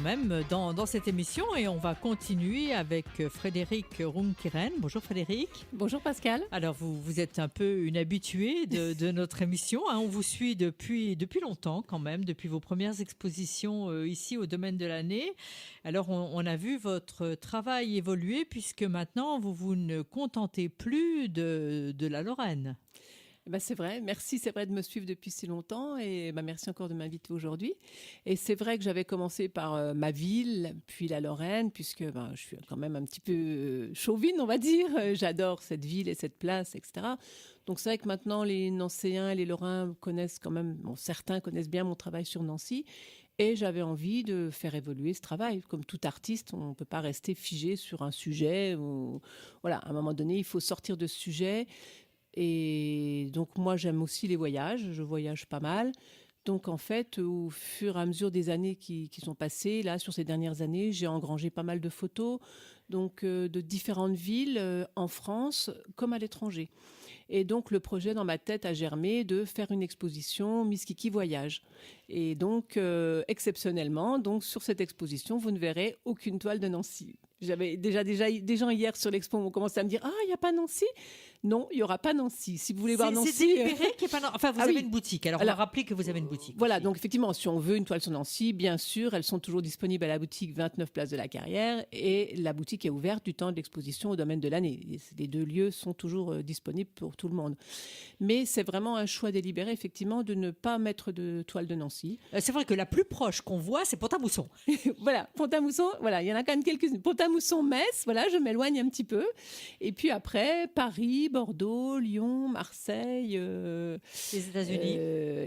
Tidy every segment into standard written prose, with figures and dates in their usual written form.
même dans cette émission et on va continuer avec Frédéric Runkiren. Bonjour Frédéric. Bonjour Pascal. Alors vous êtes un peu une habituée de notre émission. On vous suit depuis longtemps quand même, depuis vos premières expositions ici au Domaine de l'Année. Alors on a vu votre travail évoluer puisque maintenant vous ne contentez plus de la Lorraine. C'est vrai, merci, c'est vrai de me suivre depuis si longtemps et merci encore de m'inviter aujourd'hui. Et c'est vrai que j'avais commencé par ma ville, puis la Lorraine, puisque je suis quand même un petit peu chauvine, on va dire. J'adore cette ville et cette place, etc. Donc c'est vrai que maintenant les Nancéens et les Lorrains connaissent quand même, certains connaissent bien mon travail sur Nancy. Et j'avais envie de faire évoluer ce travail. Comme tout artiste, on ne peut pas rester figé sur un sujet. Voilà, à un moment donné, il faut sortir de ce sujet. Et donc moi j'aime aussi les voyages, je voyage pas mal. Donc en fait, au fur et à mesure des années qui sont passées, là sur ces dernières années, j'ai engrangé pas mal de photos donc de différentes villes en France comme à l'étranger. Et donc le projet dans ma tête a germé de faire une exposition Miss Kiki Voyage. Et donc exceptionnellement, donc sur cette exposition, vous ne verrez aucune toile de Nancy. J'avais déjà des gens hier sur l'expo ont commencé à me dire « Ah, il n'y a pas Nancy ?» Non, il n'y aura pas Nancy. Si vous voulez voir Nancy... C'est délibéré qu'il n'y ait pas Nancy. Enfin, vous avez une boutique. Alors, on va rappeler que vous avez une boutique. Voilà, aussi. donc effectivement, si on veut une toile sur Nancy, bien sûr, elles sont toujours disponibles à la boutique 29 Place de la Carrière et la boutique est ouverte du temps de l'exposition au Domaine de l'Année. Les deux lieux sont toujours disponibles pour tout le monde. Mais c'est vraiment un choix délibéré, effectivement, de ne pas mettre de toile de Nancy. C'est vrai que la plus proche qu'on voit, c'est Pont-à-Mousson. Voilà, Pont-à-Mousson, voilà, il y en a quand même quelques-unes. Pont-à-Mousson, Metz, voilà, je m'éloigne un petit peu. Et puis après, Paris, Bordeaux, Lyon, Marseille. Les États-Unis.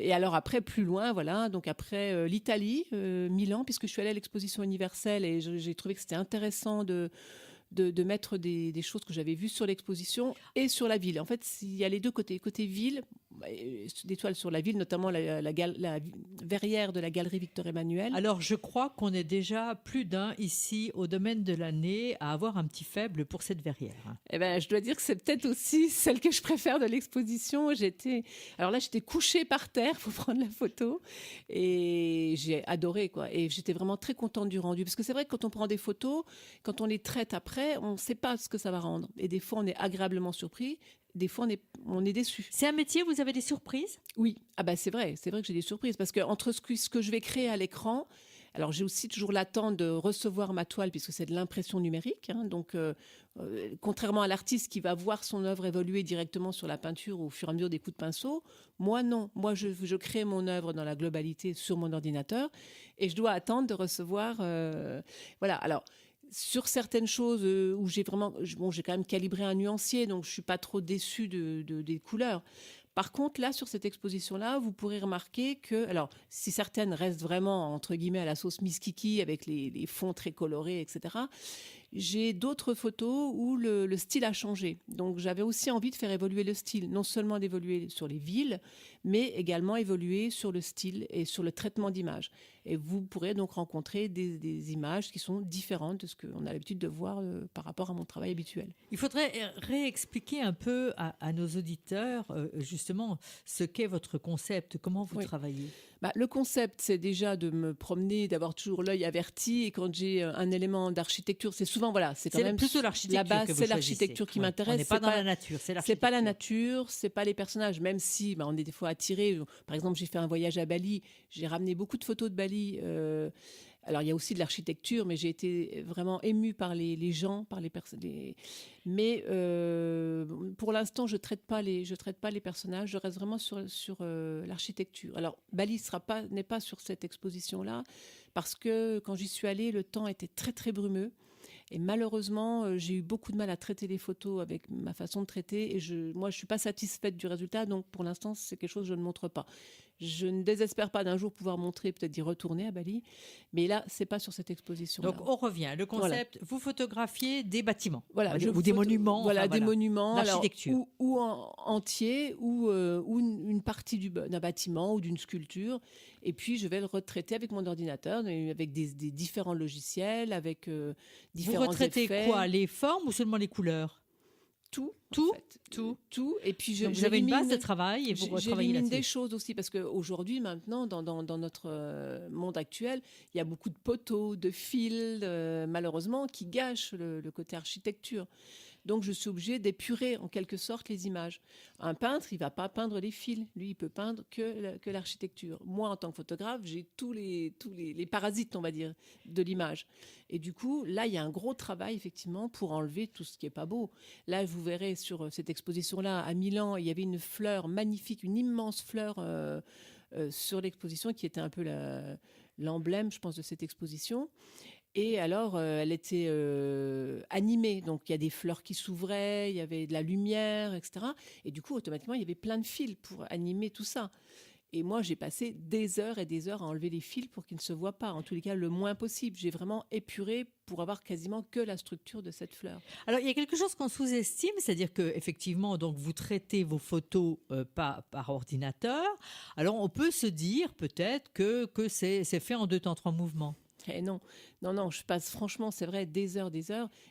Et alors après, plus loin, voilà, donc après l'Italie, Milan, puisque je suis allée à l'exposition universelle et j'ai trouvé que c'était intéressant de mettre des choses que j'avais vues sur l'exposition et sur la ville. En fait, il y a les deux côtés. Côté ville, des toiles sur la ville, notamment la verrière de la galerie Victor Emmanuel. Alors, je crois qu'on est déjà plus d'un ici au Domaine de l'Année à avoir un petit faible pour cette verrière. Eh ben, je dois dire que c'est peut-être aussi celle que je préfère de l'exposition. Alors là, j'étais couchée par terre pour prendre la photo et j'ai adoré, quoi. Et j'étais vraiment très contente du rendu. Parce que c'est vrai que quand on prend des photos, quand on les traite après, on ne sait pas ce que ça va rendre. Et des fois, on est agréablement surpris. Des fois, on est déçu. C'est un métier, vous avez des surprises ? Oui, c'est vrai que j'ai des surprises. Parce que entre ce que je vais créer à l'écran, alors j'ai aussi toujours l'attente de recevoir ma toile, puisque c'est de l'impression numérique. Donc, contrairement à l'artiste qui va voir son œuvre évoluer directement sur la peinture au fur et à mesure des coups de pinceau, moi non. Moi, je crée mon œuvre dans la globalité sur mon ordinateur et je dois attendre de recevoir... Voilà, alors... Sur certaines choses où j'ai quand même calibré un nuancier, donc je suis pas trop déçue des couleurs. Par contre, là, sur cette exposition-là, vous pourrez remarquer que, alors, si certaines restent vraiment, entre guillemets, à la sauce Miss Kiki, avec les fonds très colorés, etc., j'ai d'autres photos où le style a changé. Donc, j'avais aussi envie de faire évoluer le style, non seulement d'évoluer sur les villes, mais également évoluer sur le style et sur le traitement d'image. Et vous pourrez donc rencontrer des images qui sont différentes de ce qu'on a l'habitude de voir par rapport à mon travail habituel. Il faudrait réexpliquer un peu à nos auditeurs, justement, ce qu'est votre concept, comment vous travaillez. Le concept, c'est déjà de me promener, d'avoir toujours l'œil averti. Et quand j'ai un élément d'architecture, c'est souvent, voilà, c'est quand même plutôt l'architecture. Là-bas, c'est l'architecture qui m'intéresse. On n'est pas dans la nature, c'est l'architecture. C'est pas la nature, c'est pas les personnages. Même si on est des fois attirés. Par exemple, j'ai fait un voyage à Bali, j'ai ramené beaucoup de photos de Bali. Alors, il y a aussi de l'architecture, mais j'ai été vraiment émue par les gens, par les personnes. Mais pour l'instant, je traite pas les personnages. Je reste vraiment sur l'architecture. Alors, Bali n'est pas sur cette exposition-là, parce que quand j'y suis allée, le temps était très, très brumeux. Et malheureusement, j'ai eu beaucoup de mal à traiter les photos avec ma façon de traiter. Et moi, je ne suis pas satisfaite du résultat. Donc, pour l'instant, c'est quelque chose que je ne montre pas. Je ne désespère pas d'un jour pouvoir montrer, peut-être d'y retourner à Bali. Mais là, ce n'est pas sur cette exposition. Donc, on revient. Le concept, vous photographiez des bâtiments. Voilà, ou des monuments. Voilà, des monuments. L'architecture. Ou entier, ou une partie d'un bâtiment ou d'une sculpture. Et puis, je vais le retraiter avec mon ordinateur, avec des différents logiciels, avec différents effets. Vous retraitez quoi ? Les formes ou seulement les couleurs ? Tout. Tout, en fait. tout. Et puis Donc vous avez une base de travail et vous retravaillez j'élimine des là-dessus. choses aussi parce qu'aujourd'hui, maintenant, dans notre monde actuel, il y a beaucoup de poteaux, de fils, malheureusement, qui gâchent le côté architecture. Donc, je suis obligée d'épurer en quelque sorte les images. Un peintre, il va pas peindre les fils. Lui, il peut peindre que l'architecture. Moi, en tant que photographe, j'ai tous les parasites, on va dire, de l'image. Et du coup, là, il y a un gros travail, effectivement, pour enlever tout ce qui est pas beau. Là, vous verrez sur cette exposition-là, à Milan, il y avait une fleur magnifique, une immense fleur sur l'exposition qui était un peu l'emblème, je pense, de cette exposition. Et alors, elle était animée. Donc, il y a des fleurs qui s'ouvraient, il y avait de la lumière, etc. Et du coup, automatiquement, il y avait plein de fils pour animer tout ça. Et moi, j'ai passé des heures et des heures à enlever les fils pour qu'ils ne se voient pas. En tous les cas, le moins possible. J'ai vraiment épuré pour avoir quasiment que la structure de cette fleur. Alors, il y a quelque chose qu'on sous-estime, c'est-à-dire que effectivement, donc vous traitez vos photos pas par ordinateur. Alors, on peut se dire peut-être que c'est fait en 2 temps 3 mouvements. Et non, je passe franchement, c'est vrai, des heures.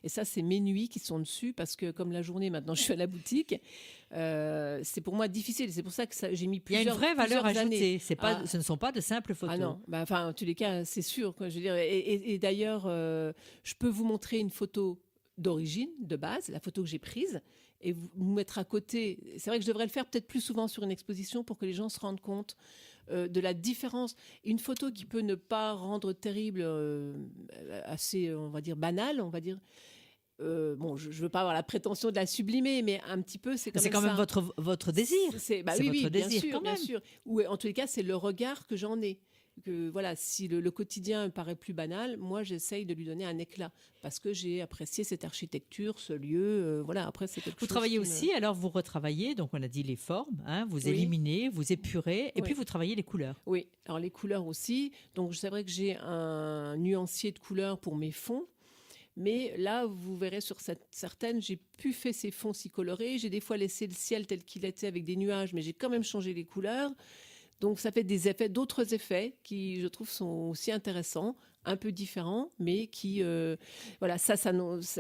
Et ça, c'est mes nuits qui sont dessus parce que comme la journée, maintenant, je suis à la boutique, c'est pour moi difficile. C'est pour ça que j'ai mis Il y a une vraie valeur ajoutée. Années. Ce ne sont pas de simples photos. Ah non, en tous les cas, c'est sûr. Quoi, je veux dire, et d'ailleurs, je peux vous montrer une photo d'origine, de base, la photo que j'ai prise, et vous mettre à côté. C'est vrai que je devrais le faire peut-être plus souvent sur une exposition pour que les gens se rendent compte de la différence. Une photo qui peut ne pas rendre terrible, assez, on va dire, banale, on va dire. Bon, je veux pas avoir la prétention de la sublimer, mais un petit peu, c'est quand même ça. Votre désir. C'est Oui, votre désir, bien sûr. Ou en tous les cas, c'est le regard que j'en ai. Que voilà, si le quotidien me paraît plus banal, moi j'essaye de lui donner un éclat parce que j'ai apprécié cette architecture, ce lieu. Voilà, après c'est quelque chose. Vous travaillez aussi, alors vous retravaillez, donc on a dit les formes, hein, vous Oui. éliminez, vous épurez, et Oui. puis vous travaillez les couleurs. Oui, alors les couleurs aussi. Donc c'est vrai que j'ai un nuancier de couleurs pour mes fonds. Mais là, vous verrez sur certaines, j'ai plus fait ces fonds si colorés. J'ai des fois laissé le ciel tel qu'il était avec des nuages, mais j'ai quand même changé les couleurs. Donc ça fait d'autres effets qui, je trouve, sont aussi intéressants, un peu différents, mais qui, voilà,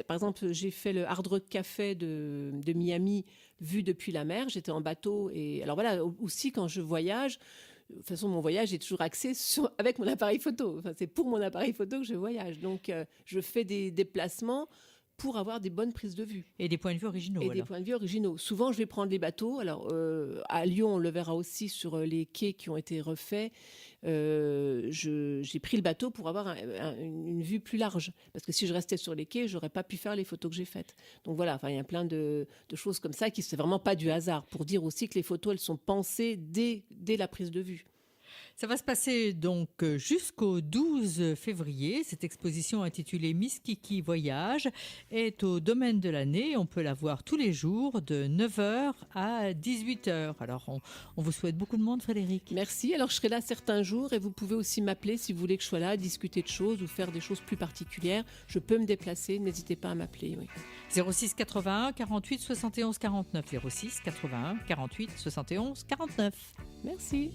par exemple, j'ai fait le Hard Rock Café de Miami, vu depuis la mer. J'étais en bateau et alors voilà, aussi quand je voyage. De toute façon, mon voyage est toujours axé avec mon appareil photo. Enfin, c'est pour mon appareil photo que je voyage. Donc, je fais des déplacements pour avoir des bonnes prises de vue. Et des points de vue originaux. Des points de vue originaux. Souvent, je vais prendre les bateaux. Alors, à Lyon, on le verra aussi sur les quais qui ont été refaits. J'ai pris le bateau pour avoir une vue plus large. Parce que si je restais sur les quais, je n'aurais pas pu faire les photos que j'ai faites. Donc voilà, il y a plein de choses comme ça qui ne sont vraiment pas du hasard. Pour dire aussi que les photos, elles sont pensées dès la prise de vue. Ça va se passer donc jusqu'au 12 février. Cette exposition intitulée Miss Kiki Voyage est au Domaine de l'Année. On peut la voir tous les jours de 9h à 18h. Alors, on vous souhaite beaucoup de monde, Frédérique. Merci. Alors, je serai là certains jours et vous pouvez aussi m'appeler si vous voulez que je sois là, discuter de choses ou faire des choses plus particulières. Je peux me déplacer. N'hésitez pas à m'appeler. Oui. 06 81 48 71 49. 06 81 48 71 49. Merci.